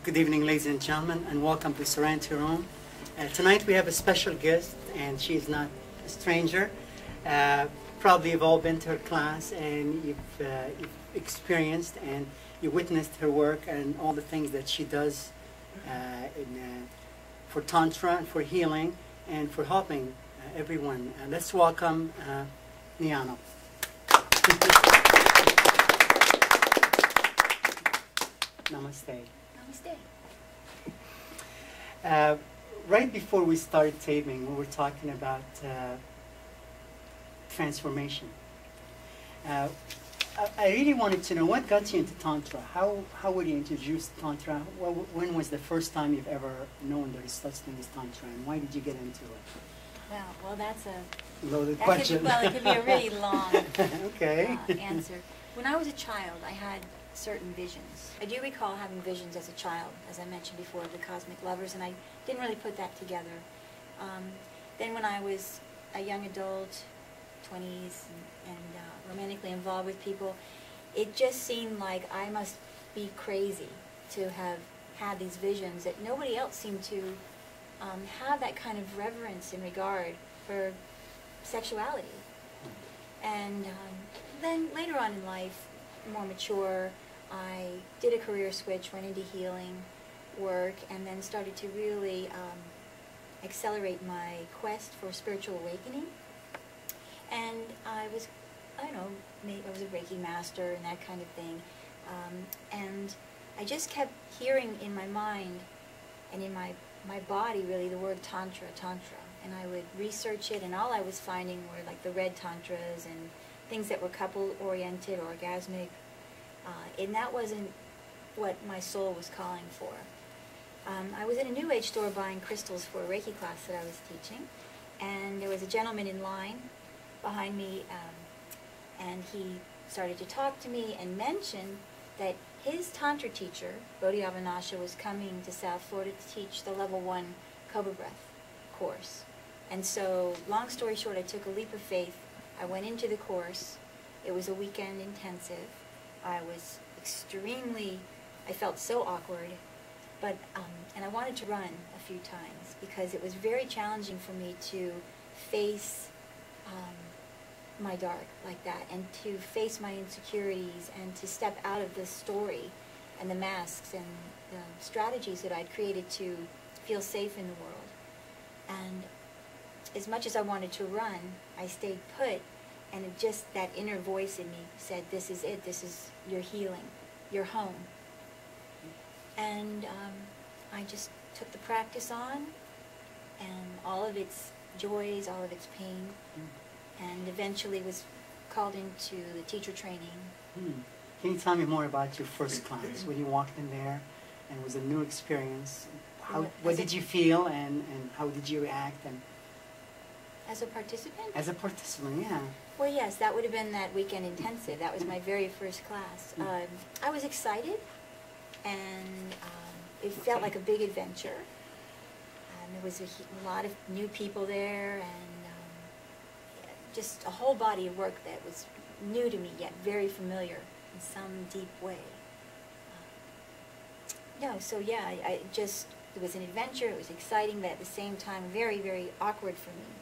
Good evening, ladies and gentlemen, and welcome to Serenity Room. Tonight we have a special guest, and she is not a stranger. Probably you've all been to her class, and you've experienced and you witnessed her work and all the things that she does for Tantra and for healing and for helping everyone. Let's welcome Nayano. Namaste. Namaste. Right before we started taping, we were talking about transformation. I really wanted to know what got you into Tantra. How were you introduced to Tantra? When was the first time you've ever known there is such thing as Tantra, and why did you get into it? Well, that's a loaded question. It could be a really long okay. Answer. When I was a child, I had certain visions. I do recall having visions as a child, as I mentioned before, of the cosmic lovers, and I didn't really put that together. Then when I was a young adult, 20s, and romantically involved with people, it just seemed like I must be crazy to have had these visions, that nobody else seemed to have that kind of reverence and regard for sexuality. And then later on in life, more mature, I did a career switch, went into healing work, and then started to really accelerate my quest for spiritual awakening. And I was, I don't know, maybe I was a Reiki master and that kind of thing. And I just kept hearing in my mind and in my body, really, the word Tantra. And I would research it, and all I was finding were like the red Tantras and things that were couple-oriented, orgasmic. And that wasn't what my soul was calling for. I was in a New Age store buying crystals for a Reiki class that I was teaching, and there was a gentleman in line behind me, and he started to talk to me and mentioned that his Tantra teacher, Bodhi Avanasha, was coming to South Florida to teach the Level 1 Cobra Breath course. And so, long story short, I took a leap of faith. I went into the course. It was a weekend intensive. I was I felt so awkward, but, and I wanted to run a few times because it was very challenging for me to face my dark like that, and to face my insecurities, and to step out of the story and the masks and the strategies that I'd created to feel safe in the world. And as much as I wanted to run, I stayed put, and it just, that inner voice in me said, this is it, this is your healing, your home. And I just took the practice on, and all of its joys, all of its pain, and eventually was called into the teacher training. Can you tell me more about your first class, when you walked in there, and it was a new experience? What did you feel, and how did you react? And as a participant? As a participant, yeah. Well, yes, that would have been that weekend intensive. That was my very first class. I was excited, and it felt like a big adventure. There was a lot of new people there, and just a whole body of work that was new to me, yet very familiar in some deep way. So yeah, it was an adventure, it was exciting, but at the same time very, very awkward for me.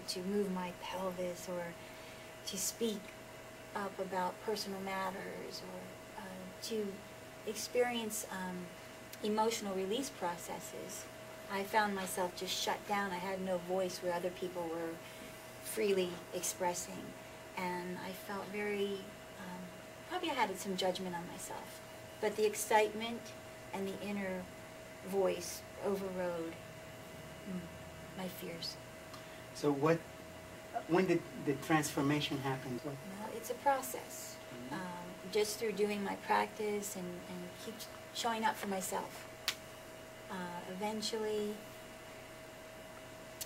To move my pelvis, or to speak up about personal matters, or to experience emotional release processes. I found myself just shut down. I had no voice where other people were freely expressing, and I felt very, probably I had some judgment on myself, but the excitement and the inner voice overrode my fears. So when did the transformation happen? Well, it's a process. Just through doing my practice and keep showing up for myself. Eventually,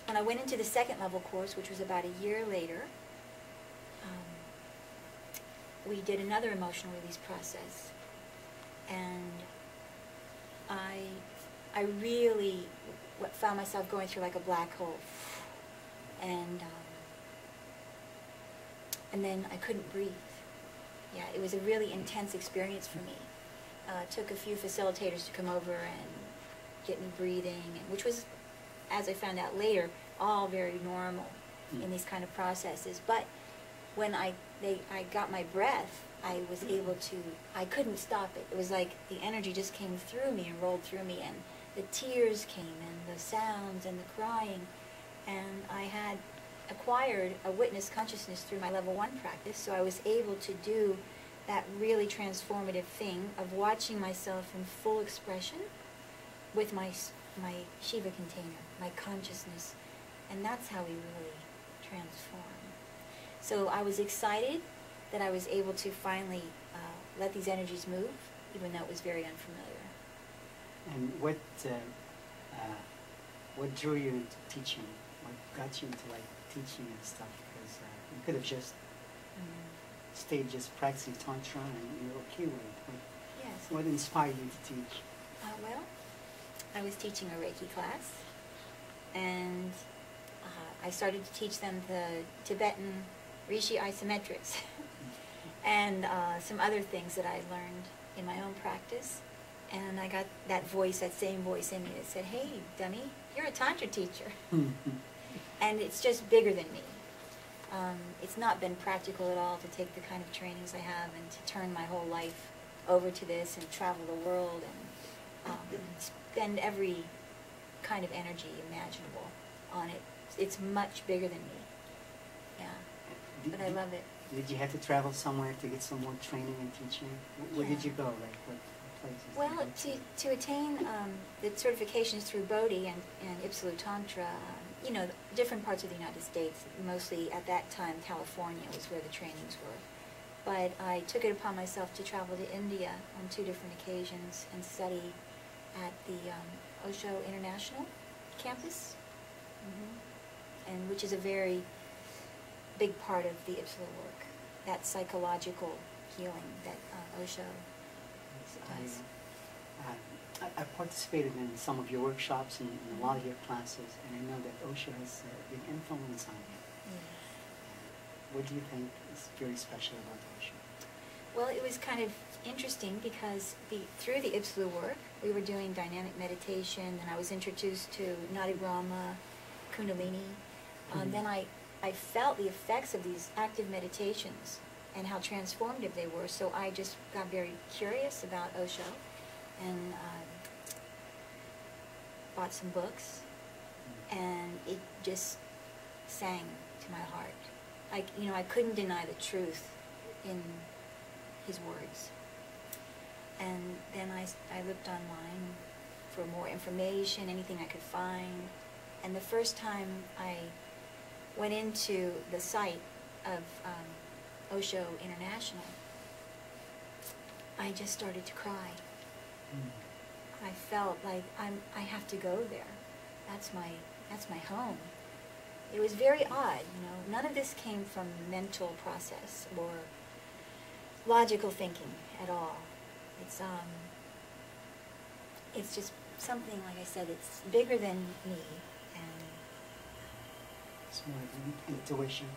when I went into the second level course, which was about a year later, we did another emotional release process. And I really found myself going through like a black hole. And then I couldn't breathe. Yeah, it was a really intense experience for me. took a few facilitators to come over and get me breathing, which was, as I found out later, all very normal in these kind of processes. But when I got my breath, I was able to, I couldn't stop it. It was like the energy just came through me and rolled through me, and the tears came, and the sounds, and the crying. And I had acquired a witness consciousness through my level 1 practice, so I was able to do that really transformative thing of watching myself in full expression with my Shiva container, my consciousness, and that's how we really transform. So I was excited that I was able to finally let these energies move, even though it was very unfamiliar. And what drew you into teaching? What got you into like teaching and stuff? Because you could have just stayed just practicing Tantra and you're okay with it. Yes. What inspired you to teach? Well, I was teaching a Reiki class, and I started to teach them the Tibetan Rishi isometrics and some other things that I learned in my own practice. And I got that voice, that same voice in me that said, "Hey, dummy, you're a Tantra teacher." And it's just bigger than me. It's not been practical at all to take the kind of trainings I have and to turn my whole life over to this and travel the world and spend every kind of energy imaginable on it. It's much bigger than me. Yeah. But I love it. Did you have to travel somewhere to get some more training and teaching? Where did you go? Like what places? Well, to attain the certifications through Bodhi and Ipsalu Tantra, you know, different parts of the United States, mostly at that time California was where the trainings were. But I took it upon myself to travel to India on 2 different occasions and study at the Osho International campus, and which is a very big part of the Ipsalu work, that psychological healing that Osho does. I participated in some of your workshops and in a lot of your classes, and I know that Osho has a big influence on you. What do you think is very special about Osho? Well, it was kind of interesting because through the Ipsalu work, we were doing dynamic meditation, and I was introduced to Nadi Brahma, Kundalini. Then I felt the effects of these active meditations and how transformative they were, so I just got very curious about Osho and bought some books, and it just sang to my heart. I couldn't deny the truth in his words. And then I looked online for more information, anything I could find. And the first time I went into the site of Osho International, I just started to cry. I felt like I have to go there. That's my home. It was very odd, you know. None of this came from mental process or logical thinking at all. It's just something, like I said, it's bigger than me, and it's more like intuition.